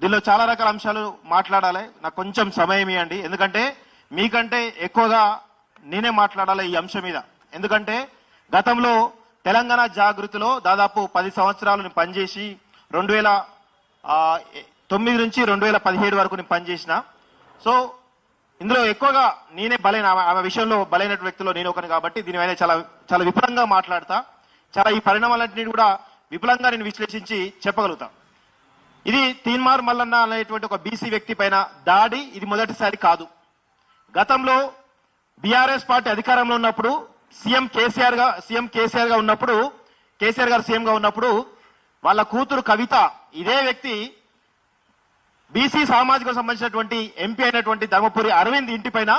దీనిలో చాలా రకాల అంశాలు మాట్లాడాలి. నాకు కొంచెం సమయం ఇవ్వండి, ఎందుకంటే మీకంటే ఎక్కువగా నేనే మాట్లాడాలి ఈ అంశం మీద. ఎందుకంటే గతంలో తెలంగాణ జాగృతిలో దాదాపు 10 సంవత్సరాలు నేను పనిచేసి 2009 నుంచి 2017 వరకు నేను పనిచేసిన. సో ఇందులో ఎక్కువగా నేనే బలైన ఆమె విషయంలో బలైన వ్యక్తిలో నేను ఒకని కాబట్టి దీని మీద చాలా చాలా విపులంగా మాట్లాడతా. చాలా ఈ పరిణామాలన్నింటినీ కూడా విపులంగా నేను విశ్లేషించి చెప్పగలుగుతా. ఇది తీన్మార్ మల్లన్న అనేటువంటి ఒక బీసీ వ్యక్తి పైన దాడి ఇది మొదటిసారి కాదు. గతంలో బీఆర్ఎస్ పార్టీ అధికారంలో ఉన్నప్పుడు సీఎం కేసీఆర్ గారు సీఎంగా ఉన్నప్పుడు వాళ్ళ కూతురు కవిత ఇదే వ్యక్తి బీసీ సామాజిక సంబంధించినటువంటి ఎంపీ అయినటువంటి ధర్మపురి అరవింద్ ఇంటి పైన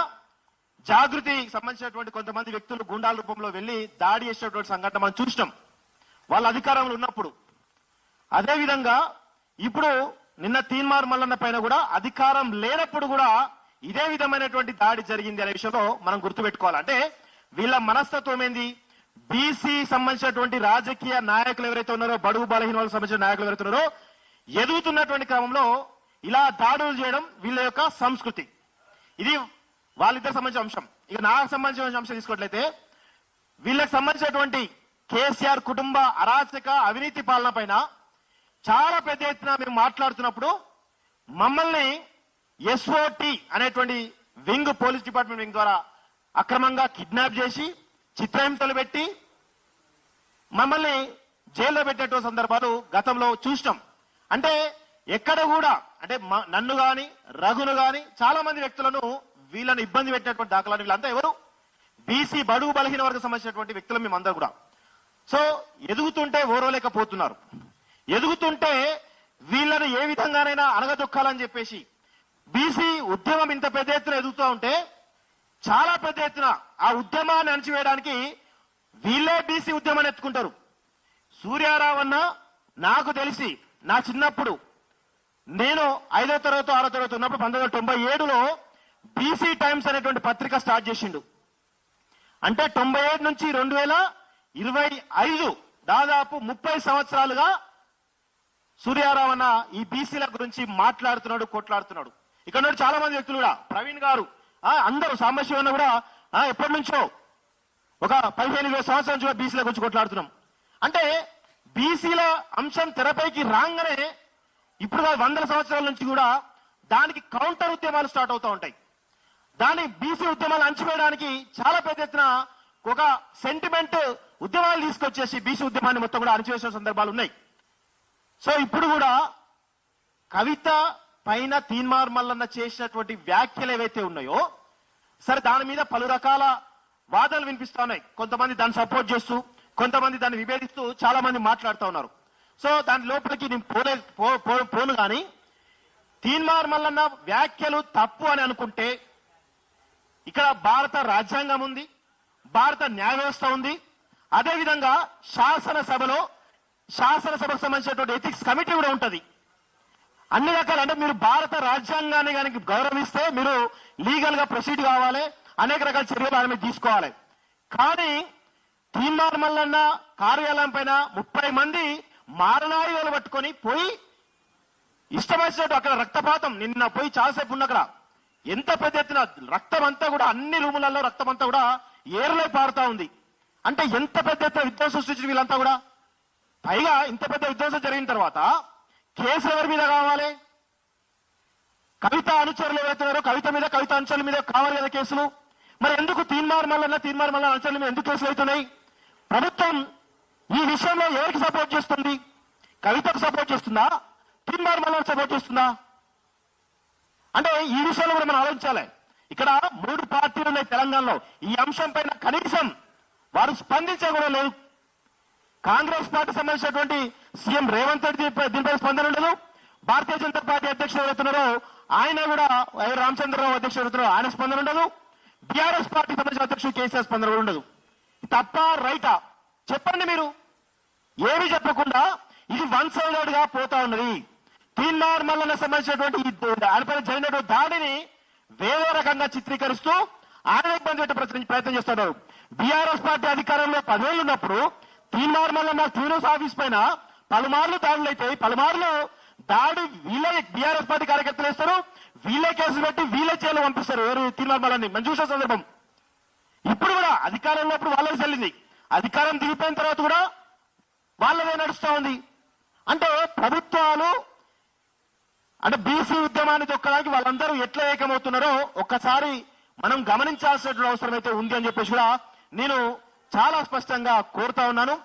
జాగృతికి సంబంధించినటువంటి కొంతమంది వ్యక్తులు గుండాల రూపంలో వెళ్లి దాడి చేసినటువంటి సంఘటన మనం చూసినాం వాళ్ళ అధికారంలో ఉన్నప్పుడు. అదేవిధంగా ఇప్పుడు నిన్న తీన్మార్ మల్లన్న పైన కూడా అధికారం లేనప్పుడు కూడా ఇదే విధమైనటువంటి దాడి జరిగింది అనే విషయంలో మనం గుర్తుపెట్టుకోవాలి. అంటే వీళ్ళ మనస్తత్వం ఏంది? బీసీ సంబంధించినటువంటి రాజకీయ నాయకులు ఎవరైతే ఉన్నారో, బడుగు బలహీన వాళ్ళకి సంబంధించిన నాయకులు ఎవరైతే ఉన్నారో, ఎదుగుతున్నటువంటి క్రమంలో ఇలా దాడులు చేయడం వీళ్ళ యొక్క సంస్కృతి. ఇది వాళ్ళిద్దరికి సంబంధించిన అంశం. ఇక నాకు సంబంధించిన అంశం తీసుకోవట్లయితే వీళ్ళకి సంబంధించినటువంటి కేసీఆర్ కుటుంబ అరాచక అవినీతి పాలన పైన చాలా పెద్ద ఎత్తున మేము మాట్లాడుతున్నప్పుడు మమ్మల్ని ఎస్ఓటి అనేటువంటి వింగ్, పోలీస్ డిపార్ట్మెంట్ వింగ్ ద్వారా అక్రమంగా కిడ్నాప్ చేసి చిత్రహింసలు పెట్టి మమ్మల్ని జైల్లో పెట్టేటువంటి సందర్భాలు గతంలో చూసినాం. అంటే ఎక్కడ కూడా అంటే నన్ను గాని రఘును గాని చాలా మంది వ్యక్తులను వీళ్ళని ఇబ్బంది పెట్టినటువంటి దాఖలాలు. వీళ్ళంతా ఎవరు? బీసీ బడుగు బలహీన వర్గం సంబంధించినటువంటి వ్యక్తులు మేమందరూ కూడా. సో ఎదుగుతుంటే ఓరవలేకపోతున్నారు. ఎదుగుతుంటే వీళ్ళని ఏ విధంగానైనా అణగదొక్కాలని చెప్పేసి బీసీ ఉద్యమం ఇంత పెద్ద ఎత్తున ఎదుగుతూ ఉంటే చాలా పెద్ద ఎత్తున ఆ ఉద్యమాన్ని అణచివేయడానికి వీళ్ళే బీసీ ఉద్యమాన్ని ఎత్తుకుంటారు. సూర్యారావు అన్న నాకు తెలిసి నా చిన్నప్పుడు నేను 5వ తరగతి 6వ తరగతి ఉన్నప్పుడు 1997లో బీసీ టైమ్స్ అనేటువంటి పత్రిక స్టార్ట్ చేసిండు. అంటే 97 నుంచి 2025 దాదాపు 30 సంవత్సరాలుగా సూర్యారావు అన్న ఈ బీసీల గురించి మాట్లాడుతున్నాడు, కొట్లాడుతున్నాడు. ఇక్కడ నుండి చాలా మంది వ్యక్తులు కూడా, ప్రవీణ్ గారు, అందరూ, సాంబశివన్న కూడా ఎప్పటి నుంచో ఒక 15-20 సంవత్సరాల నుంచి బీసీల గురించి కొట్లాడుతున్నాం. అంటే బీసీల అంశం తెరపైకి రాగానే ఇప్పుడు 100 సంవత్సరాల నుంచి కూడా దానికి కౌంటర్ ఉద్యమాలు స్టార్ట్ అవుతూ ఉంటాయి. దాని బీసీ ఉద్యమాలు అణచివేయడానికి చాలా పెద్ద ఎత్తున ఒక సెంటిమెంట్ ఉద్యమాలు తీసుకొచ్చేసి బీసీ ఉద్యమాన్ని మొత్తం కూడా అణచివేసిన సందర్భాలు ఉన్నాయి. సో ఇప్పుడు కూడా కవిత పైన తీన్మార్ మల్లన్న చేసినటువంటి వ్యాఖ్యలు ఏవైతే ఉన్నాయో, సరే దాని మీద పలు రకాల వాదనలు వినిపిస్తా ఉన్నాయి. కొంతమంది దాన్ని సపోర్ట్ చేస్తూ, కొంతమంది దాన్ని విభేదిస్తూ చాలా మంది మాట్లాడుతూ ఉన్నారు. సో దాని లోపలికి నేను పోను కానీ తీన్మార్ మల్లన్న వ్యాఖ్యలు తప్పు అని అనుకుంటే ఇక్కడ భారత రాజ్యాంగం ఉంది, భారత న్యాయ వ్యవస్థ ఉంది. అదేవిధంగా శాసనసభకు సంబంధించినటువంటి ఎథిక్స్ కమిటీ కూడా ఉంటుంది. అన్ని రకాల, అంటే మీరు భారత రాజ్యాంగాన్ని కనుక గౌరవిస్తే మీరు లీగల్ గా ప్రొసీడ్ కావాలి, అనేక రకాల చర్యలు ఆయన మీద తీసుకోవాలి. కానీ తీన్మార్ మల్లన్న కార్యాలయం పైన 30 మంది మారణాయుధాలు పట్టుకొని పోయి ఇష్టం వచ్చినట్టు అక్కడ రక్తపాతం, నిన్న పోయి చాలాసేపు ఉన్న అక్కడ ఎంత పెద్ద ఎత్తున రక్తం అంతా కూడా అన్ని రూములలో రక్తం అంతా కూడా ఏర్లై పారుతా ఉంది. అంటే ఎంత పెద్ద ఎత్తున విధ్వంసం సృష్టించిన వీళ్ళంతా కూడా. పైగా ఇంత పెద్ద విధ్వంసం జరిగిన తర్వాత కేసులు ఎవరి మీద కావాలి? కవిత అనుచరులు ఎవరైతున్నారో కవిత మీద, కవిత అనుచరుల మీద కావాలి కదా కేసులు. మరి ఎందుకు తీన్మార్ మల్లన్న అనుచరుల మీద ఎందుకు కేసులు అవుతున్నాయి? ప్రభుత్వం ఈ విషయంలో ఎవరికి సపోర్ట్ చేస్తుంది? కవితకు సపోర్ట్ చేస్తుందా? తీన్మార్ మల్లన్న సపోర్ట్ చేస్తుందా? అంటే ఈ విషయంలో కూడా మనం ఆలోచించాలి. ఇక్కడ 3 పార్టీలు ఉన్నాయి తెలంగాణలో. ఈ అంశం పైన కనీసం వారు స్పందించే కూడా లేదు. కాంగ్రెస్ పార్టీ సంబంధించినటువంటి సీఎం రేవంత్ రెడ్డి దీనిపై స్పందన ఉండదు. భారతీయ జనతా పార్టీ అధ్యక్షుడు ఎవరైతున్నారో ఆయన కూడా, రామచంద్రరావు అధ్యక్షుడు ఎవరైతున్నారో ఆయన స్పందన ఉండదు. బీఆర్ఎస్ పార్టీ సంబంధించిన అధ్యక్షుడు కేసీఆర్ స్పందన కూడా ఉండదు. తప్ప రైటా చెప్పండి మీరు? ఏమి చెప్పకుండా ఇది వన్ సైడెడ్ గా పోతా ఉన్నది. తీన్మార్ మల్లన్న సంబంధించినటువంటి ఆయనపై జరిగినటువంటి దాడిని వేరే రకంగా చిత్రీకరిస్తూ ఆయన ఇబ్బంది పెట్టే ప్రయత్నం చేస్తున్నారు. బీఆర్ఎస్ పార్టీ అధికారంలో 10 ఏళ్ళు ఉన్నప్పుడు తీన్మార్ మల్లన్న క్యూనోస్ ఆఫీస్ పైన పలుమార్లు దాడులు అయితే, పలుమార్లు దాడి వీళ్ళే బీఆర్ఎస్ పార్టీ కార్యకర్తలు వేస్తారు, వీళ్ళే కేసులు పెట్టి వీళ్ళే జైలు పంపిస్తారు. ఎవరు తీర్మానాలని మనం చూసిన సందర్భం. ఇప్పుడు కూడా అధికారంలో అప్పుడు వాళ్ళకి చెల్లింది, అధికారం దిగిపోయిన తర్వాత కూడా వాళ్ళదే నడుస్తా ఉంది. అంటే ప్రభుత్వాలు అంటే బీసీ ఉద్యమాన్ని తొక్కడానికి వాళ్ళందరూ ఎట్లా ఏకమవుతున్నారో ఒక్కసారి మనం గమనించాల్సిన అవసరం అయితే ఉంది అని చెప్పేసి కూడా నేను చాలా స్పష్టంగా కోరుతా ఉన్నాను.